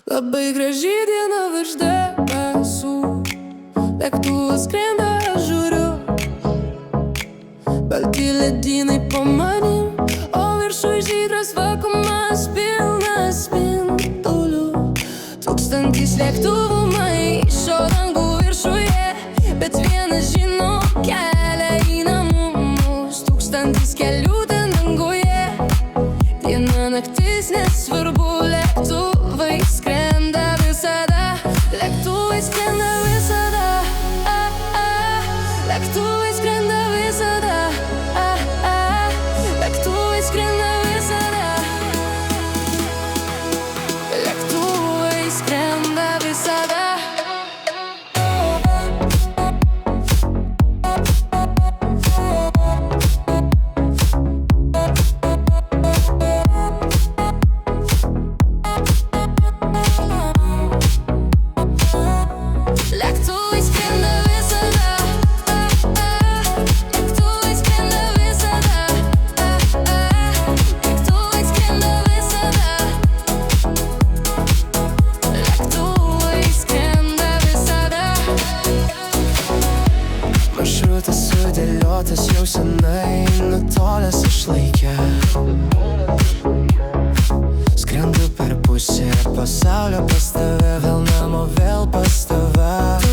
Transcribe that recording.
Labai graži diena virš debesų, lėktuvas skrenda, aš žiūriu. Balti ledynai po manim, o viršuj žydras vakuumas pilnas spindulių. Tūkstantis lėktuvų maišo dangų viršuje, bet vienas žino kelią į namus. Tūkstantis kelių ten danguje, diena naktis nesvarbu, lėktuvai skrenda visada. Lėktuvai skrenda visada, lėktuvai skrenda visada, lėktuvai skrenda visada, lėktuvai skrenda visada. Maršrutas sudėliotas jau senai, nutolęs išlaikė. Skrendu per pusę pasaulio pas tave, vėl namo, vėl pas tave.